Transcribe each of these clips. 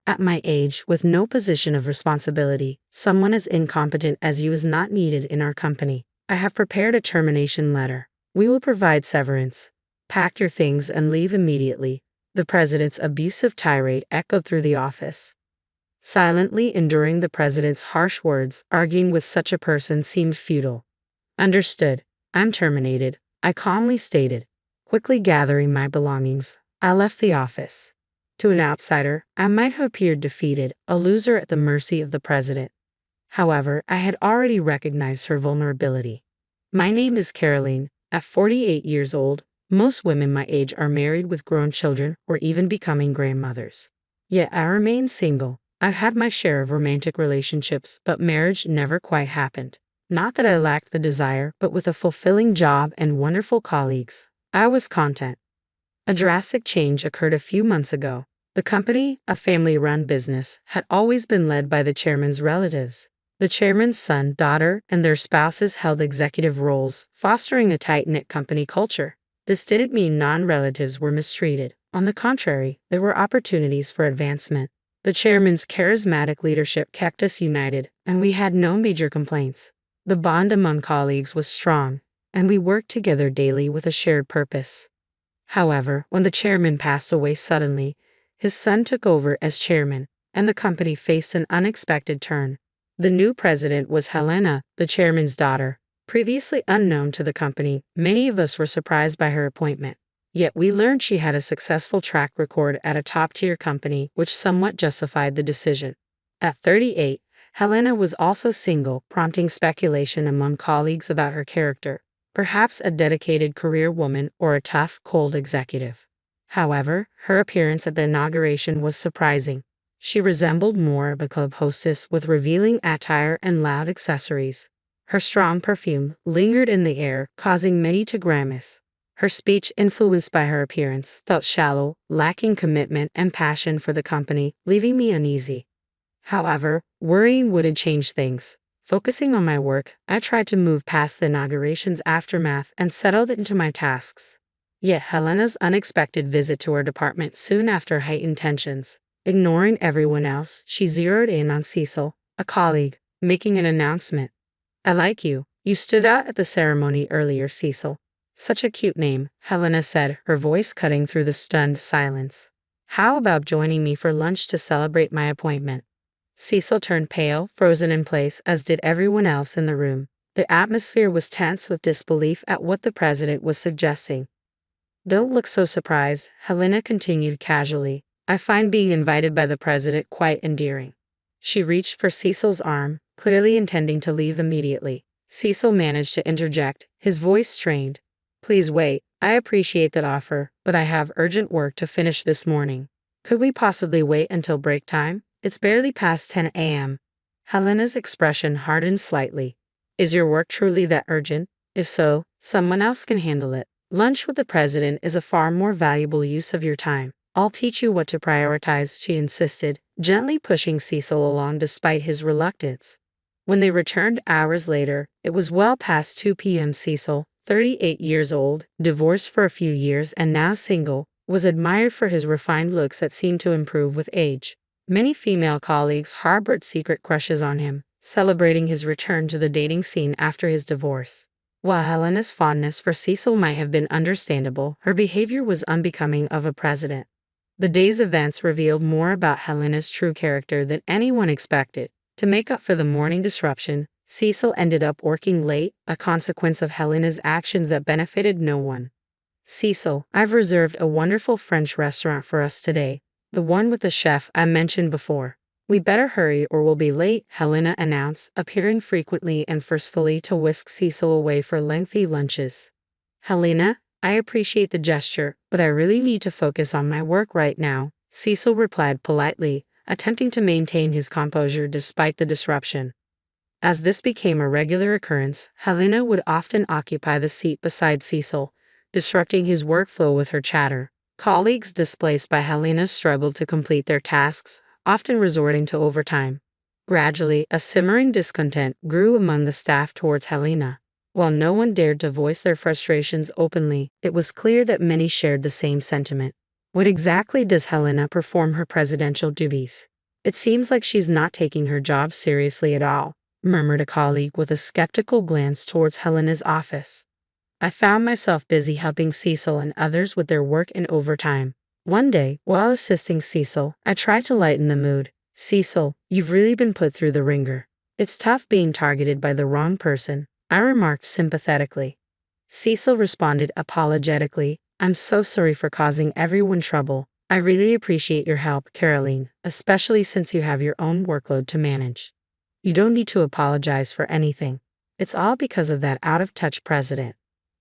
At my age, with no position of responsibility, someone as incompetent as you is not needed in our company. I have prepared a termination letter. We will provide severance. Pack your things and leave immediately. The president's abusive tirade echoed through the office. Silently enduring the president's harsh words, arguing with such a person seemed futile. Understood. I'm terminated, I calmly stated. Quickly gathering my belongings, I left the office. To an outsider, I might have appeared defeated, a loser at the mercy of the president. However, I had already recognized her vulnerability. My name is Caroline. At 48 years old, most women my age are married with grown children or even becoming grandmothers. Yet I remain single. I've had my share of romantic relationships, but marriage never quite happened. Not that I lacked the desire, but with a fulfilling job and wonderful colleagues, I was content. A drastic change occurred a few months ago. The company, a family-run business, had always been led by the chairman's relatives. The chairman's son, daughter, and their spouses held executive roles, fostering a tight-knit company culture. This didn't mean non-relatives were mistreated. On the contrary, there were opportunities for advancement. The chairman's charismatic leadership kept us united, and we had no major complaints. The bond among colleagues was strong, and we worked together daily with a shared purpose. However, when the chairman passed away suddenly, his son took over as chairman, and the company faced an unexpected turn. The new president was Helena, the chairman's daughter. Previously unknown to the company, many of us were surprised by her appointment. Yet we learned she had a successful track record at a top-tier company, which somewhat justified the decision. At 38, Helena was also single, prompting speculation among colleagues about her character. Perhaps a dedicated career woman or a tough, cold executive. However, her appearance at the inauguration was surprising. She resembled more of a club hostess with revealing attire and loud accessories. Her strong perfume lingered in the air, causing many to grimace. Her speech, influenced by her appearance, felt shallow, lacking commitment and passion for the company, leaving me uneasy. However, worrying wouldn't change things. Focusing on my work, I tried to move past the inauguration's aftermath and settled into my tasks. Yet Helena's unexpected visit to our department soon after heightened tensions. Ignoring everyone else, she zeroed in on Cecil, a colleague, making an announcement. "I like you. You stood out at the ceremony earlier, Cecil." "Such a cute name," Helena said, her voice cutting through the stunned silence. "How about joining me for lunch to celebrate my appointment?" Cecil turned pale, frozen in place, as did everyone else in the room. The atmosphere was tense with disbelief at what the president was suggesting. "Don't look so surprised," Helena continued casually. "I find being invited by the president quite endearing." She reached for Cecil's arm, clearly intending to leave immediately. Cecil managed to interject, his voice strained. "Please wait. I appreciate that offer, but I have urgent work to finish this morning. Could we possibly wait until break time? It's barely past 10 a.m. Helena's expression hardened slightly. "Is your work truly that urgent? If so, someone else can handle it. Lunch with the president is a far more valuable use of your time. I'll teach you what to prioritize," she insisted, gently pushing Cecil along despite his reluctance. When they returned hours later, it was well past 2 p.m. Cecil, 38 years old, divorced for a few years and now single, was admired for his refined looks that seemed to improve with age. Many female colleagues harbored secret crushes on him, celebrating his return to the dating scene after his divorce. While Helena's fondness for Cecil might have been understandable, her behavior was unbecoming of a president. The day's events revealed more about Helena's true character than anyone expected. To make up for the morning disruption, Cecil ended up working late, a consequence of Helena's actions that benefited no one. "Cecil, I've reserved a wonderful French restaurant for us today. The one with the chef I mentioned before. We better hurry or we'll be late," Helena announced, appearing frequently and forcefully to whisk Cecil away for lengthy lunches. "Helena, I appreciate the gesture, but I really need to focus on my work right now," Cecil replied politely, attempting to maintain his composure despite the disruption. As this became a regular occurrence, Helena would often occupy the seat beside Cecil, disrupting his workflow with her chatter. Colleagues displaced by Helena struggled to complete their tasks, often resorting to overtime. Gradually, a simmering discontent grew among the staff towards Helena. While no one dared to voice their frustrations openly, it was clear that many shared the same sentiment. When exactly does Helena perform her presidential duties? It seems like she's not taking her job seriously at all, murmured a colleague with a skeptical glance towards Helena's office. I found myself busy helping Cecil and others with their work and overtime. One day, while assisting Cecil, I tried to lighten the mood. Cecil, you've really been put through the ringer. It's tough being targeted by the wrong person, I remarked sympathetically. Cecil responded apologetically, I'm so sorry for causing everyone trouble. I really appreciate your help, Caroline, especially since you have your own workload to manage. You don't need to apologize for anything. It's all because of that out-of-touch president.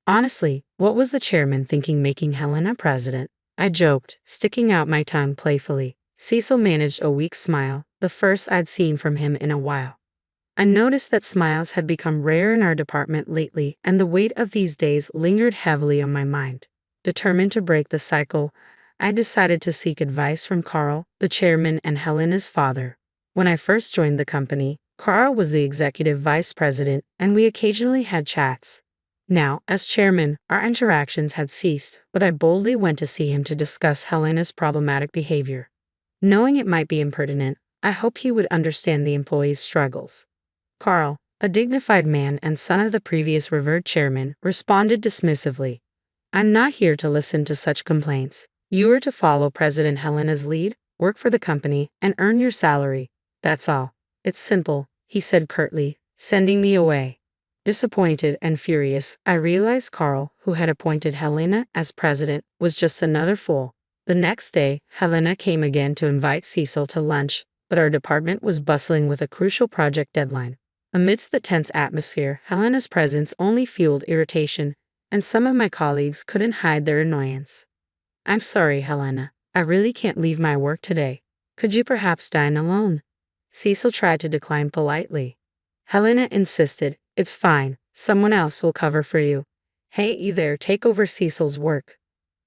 Honestly, what was the chairman thinking making Helena president? I joked, sticking out my tongue playfully. Cecil managed a weak smile, the first I'd seen from him in a while. I noticed that smiles had become rare in our department lately, and the weight of these days lingered heavily on my mind. Determined to break the cycle, I decided to seek advice from Carl, the chairman and Helena's father. When I first joined the company, Carl was the executive vice president, and we occasionally had chats. Now, as chairman, our interactions had ceased, but I boldly went to see him to discuss Helena's problematic behavior. Knowing it might be impertinent, I hoped he would understand the employee's struggles. Carl, a dignified man and son of the previous revered chairman, responded dismissively. I'm not here to listen to such complaints. You are to follow President Helena's lead, work for the company, and earn your salary. That's all. It's simple, he said curtly, sending me away. Disappointed and furious, I realized Carl, who had appointed Helena as president, was just another fool. The next day, Helena came again to invite Cecil to lunch, but our department was bustling with a crucial project deadline. Amidst the tense atmosphere, Helena's presence only fueled irritation, and some of my colleagues couldn't hide their annoyance. I'm sorry, Helena. I really can't leave my work today. Could you perhaps dine alone? Cecil tried to decline politely. Helena insisted, It's fine, someone else will cover for you. Hey, you there, take over Cecil's work.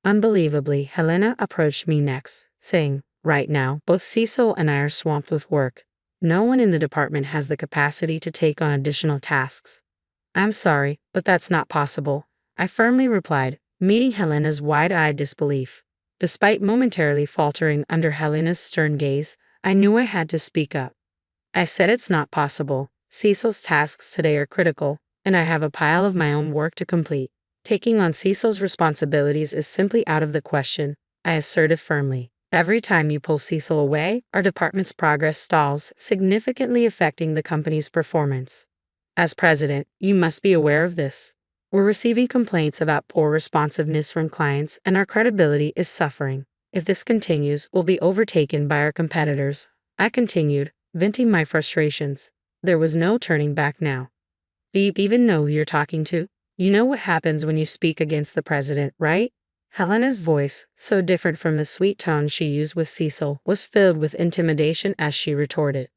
Unbelievably, Helena approached me next, saying, Right now, both Cecil and I are swamped with work. No one in the department has the capacity to take on additional tasks. I'm sorry, but that's not possible, I firmly replied, meeting Helena's wide-eyed disbelief. Despite momentarily faltering under Helena's stern gaze, I knew I had to speak up. I said it's not possible. Cecil's tasks today are critical, and I have a pile of my own work to complete. Taking on Cecil's responsibilities is simply out of the question, I asserted firmly. Every time you pull Cecil away, our department's progress stalls, significantly affecting the company's performance. As president, you must be aware of this. We're receiving complaints about poor responsiveness from clients, and our credibility is suffering. If this continues, we'll be overtaken by our competitors. I continued, venting my frustrations. There was no turning back now. Do you even know who you're talking to? You know what happens when you speak against the president, right? Helena's voice, so different from the sweet tone she used with Cecil, was filled with intimidation as she retorted.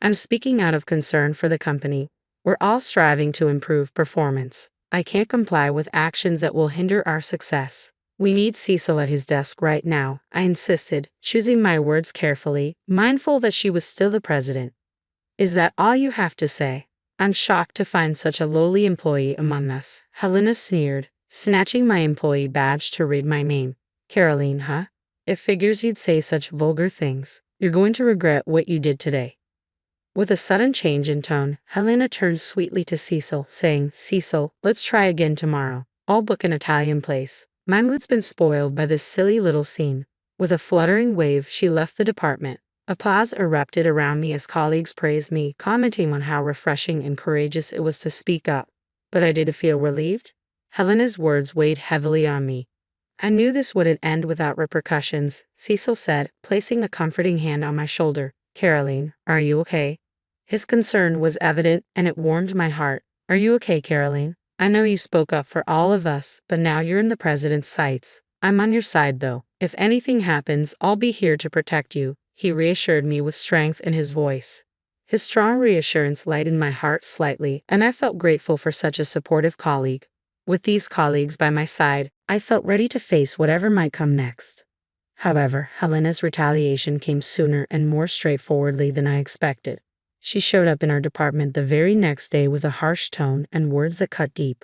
I'm speaking out of concern for the company. We're all striving to improve performance. I can't comply with actions that will hinder our success. We need Cecil at his desk right now, I insisted, choosing my words carefully, mindful that she was still the president. Is that all you have to say? I'm shocked to find such a lowly employee among us, Helena sneered, snatching my employee badge to read my name. Caroline, huh? It figures you'd say such vulgar things. You're going to regret what you did today. With a sudden change in tone, Helena turned sweetly to Cecil, saying, Cecil, let's try again tomorrow. I'll book an Italian place. My mood's been spoiled by this silly little scene. With a fluttering wave, she left the department. Applause erupted around me as colleagues praised me, commenting on how refreshing and courageous it was to speak up. But I did feel relieved. Helena's words weighed heavily on me. I knew this wouldn't end without repercussions, Cecil said, placing a comforting hand on my shoulder. Caroline, are you okay? His concern was evident, and it warmed my heart. Are you okay, Caroline? I know you spoke up for all of us, but now you're in the president's sights. I'm on your side, though. If anything happens, I'll be here to protect you, he reassured me with strength in his voice. His strong reassurance lightened my heart slightly, and I felt grateful for such a supportive colleague. With these colleagues by my side, I felt ready to face whatever might come next. However, Helena's retaliation came sooner and more straightforwardly than I expected. She showed up in our department the very next day with a harsh tone and words that cut deep.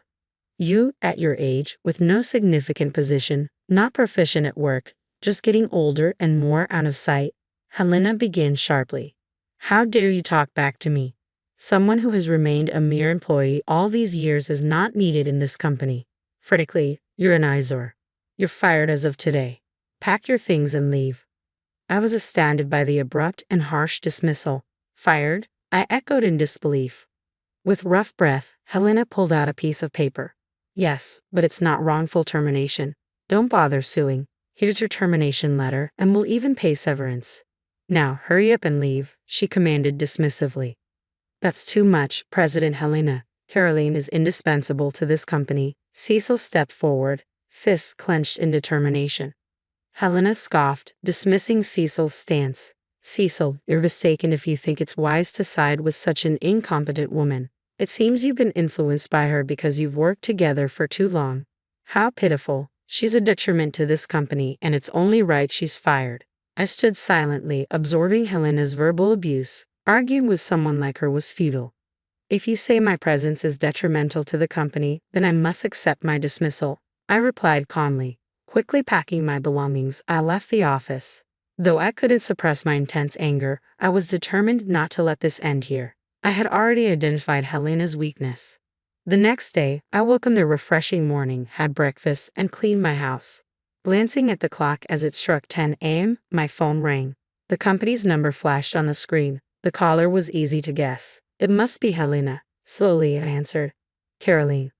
You, at your age, with no significant position, not proficient at work, just getting older and more out of sight. Helena began sharply. How dare you talk back to me? Someone who has remained a mere employee all these years is not needed in this company. Frankly, you're an eyesore. You're fired as of today. Pack your things and leave. I was astounded by the abrupt and harsh dismissal. Fired? I echoed in disbelief. With rough breath, Helena pulled out a piece of paper. Yes, but it's not wrongful termination. Don't bother suing. Here's your termination letter, and we'll even pay severance. Now, hurry up and leave, she commanded dismissively. That's too much, President Helena. Caroline is indispensable to this company. Cecil stepped forward, fists clenched in determination. Helena scoffed, dismissing Cecil's stance. Cecil, you're mistaken if you think it's wise to side with such an incompetent woman. It seems you've been influenced by her because you've worked together for too long. How pitiful. She's a detriment to this company, and it's only right she's fired. I stood silently, absorbing Helena's verbal abuse. Arguing with someone like her was futile. If you say my presence is detrimental to the company, then I must accept my dismissal, I replied calmly. Quickly packing my belongings, I left the office. Though I couldn't suppress my intense anger, I was determined not to let this end here. I had already identified Helena's weakness. The next day, I welcomed the refreshing morning, had breakfast, and cleaned my house. Glancing at the clock as it struck 10 a.m., my phone rang. The company's number flashed on the screen. The caller was easy to guess. It must be Helena. Slowly I answered. Caroline.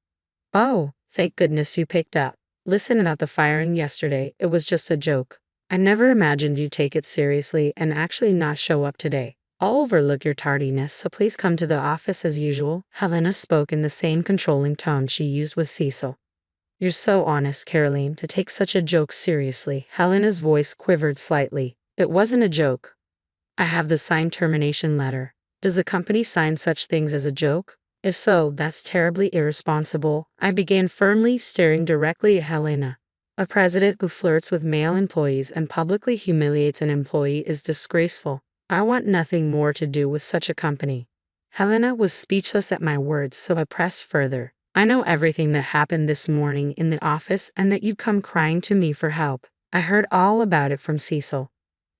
Oh, thank goodness you picked up. Listen about the firing yesterday, it was just a joke. I never imagined you'd take it seriously and actually not show up today. I'll overlook your tardiness, so please come to the office as usual. Helena spoke in the same controlling tone she used with Cecil. You're so honest, Caroline, to take such a joke seriously. Helena's voice quivered slightly. It wasn't a joke. I have the signed termination letter. Does the company sign such things as a joke? If so, that's terribly irresponsible. I began firmly, staring directly at Helena. A president who flirts with male employees and publicly humiliates an employee is disgraceful. I want nothing more to do with such a company. Helena was speechless at my words, so I pressed further. I know everything that happened this morning in the office and that you'd come crying to me for help. I heard all about it from Cecil.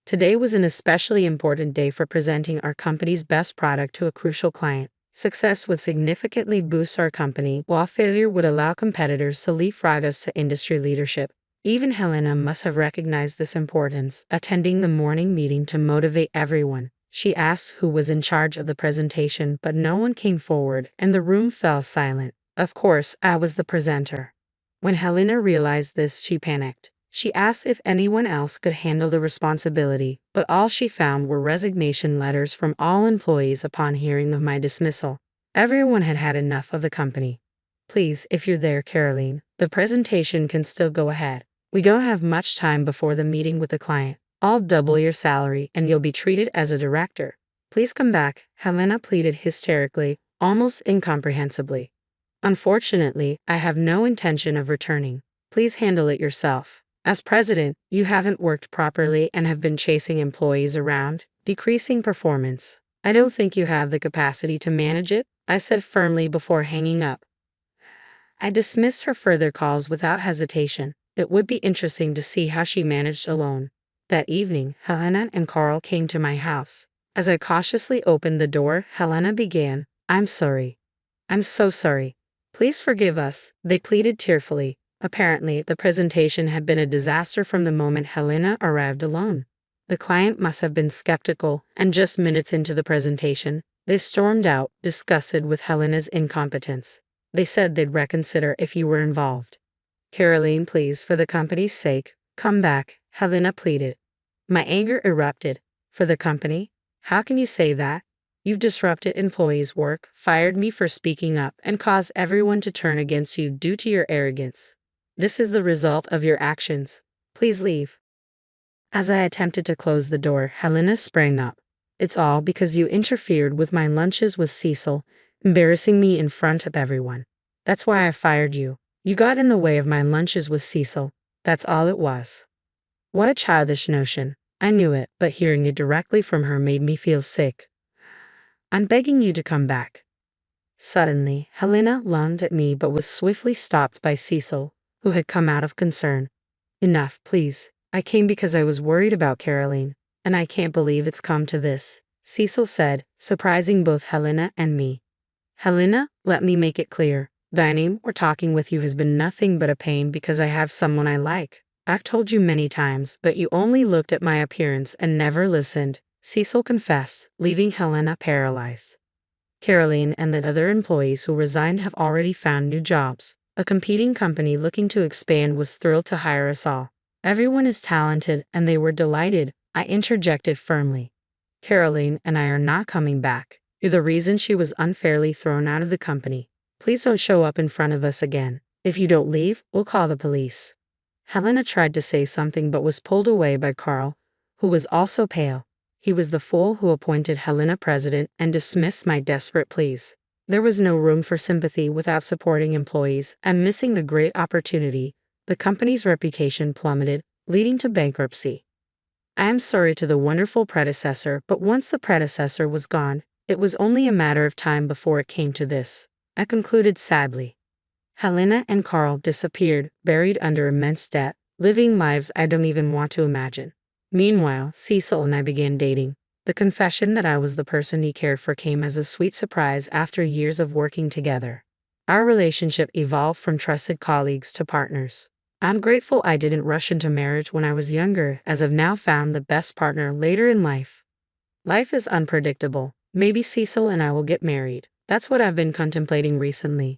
Today was an especially important day for presenting our company's best product to a crucial client. Success would significantly boost our company, while failure would allow competitors to leapfrog us to industry leadership. Even Helena must have recognized this importance, attending the morning meeting to motivate everyone. She asked who was in charge of the presentation, but no one came forward, and the room fell silent. Of course, I was the presenter. When Helena realized this, she panicked. She asked if anyone else could handle the responsibility, but all she found were resignation letters from all employees upon hearing of my dismissal. Everyone had had enough of the company. Please, if you're there, Caroline, the presentation can still go ahead. We don't have much time before the meeting with the client. I'll double your salary and you'll be treated as a director. Please come back, Helena pleaded hysterically, almost incomprehensibly. Unfortunately, I have no intention of returning. Please handle it yourself. As president, you haven't worked properly and have been chasing employees around, decreasing performance. I don't think you have the capacity to manage it, I said firmly before hanging up. I dismissed her further calls without hesitation. It would be interesting to see how she managed alone. That evening, Helena and Carl came to my house. As I cautiously opened the door, Helena began, I'm sorry. I'm so sorry. Please forgive us, they pleaded tearfully. Apparently, the presentation had been a disaster from the moment Helena arrived alone. The client must have been skeptical, and just minutes into the presentation, they stormed out, disgusted with Helena's incompetence. They said they'd reconsider if you were involved. Caroline, please, for the company's sake, come back, Helena pleaded. My anger erupted. For the company? How can you say that? You've disrupted employees' work, fired me for speaking up, and caused everyone to turn against you due to your arrogance. This is the result of your actions. Please leave. As I attempted to close the door, Helena sprang up. It's all because you interfered with my lunches with Cecil, embarrassing me in front of everyone. That's why I fired you. You got in the way of my lunches with Cecil. That's all it was. What a childish notion. I knew it, but hearing it directly from her made me feel sick. I'm begging you to come back. Suddenly, Helena lunged at me but was swiftly stopped by Cecil, who had come out of concern. Enough, please. I came because I was worried about Caroline. And I can't believe it's come to this, Cecil said, surprising both Helena and me. Helena, let me make it clear. Dining or talking with you has been nothing but a pain because I have someone I like. I've told you many times, but you only looked at my appearance and never listened, Cecil confessed, leaving Helena paralyzed. Caroline and the other employees who resigned have already found new jobs. A competing company looking to expand was thrilled to hire us all. Everyone is talented and they were delighted, I interjected firmly. Caroline and I are not coming back. You're the reason she was unfairly thrown out of the company. Please don't show up in front of us again. If you don't leave, we'll call the police. Helena tried to say something but was pulled away by Carl, who was also pale. He was the fool who appointed Helena president and dismissed my desperate pleas. There was no room for sympathy without supporting employees and missing a great opportunity. The company's reputation plummeted, leading to bankruptcy. I am sorry to the wonderful predecessor, but once the predecessor was gone, it was only a matter of time before it came to this, I concluded sadly. Helena and Carl disappeared, buried under immense debt, living lives I don't even want to imagine. Meanwhile, Cecil and I began dating. The confession that I was the person he cared for came as a sweet surprise after years of working together. Our relationship evolved from trusted colleagues to partners. I'm grateful I didn't rush into marriage when I was younger, as I've now found the best partner later in life. Life is unpredictable. Maybe Cecil and I will get married. That's what I've been contemplating recently.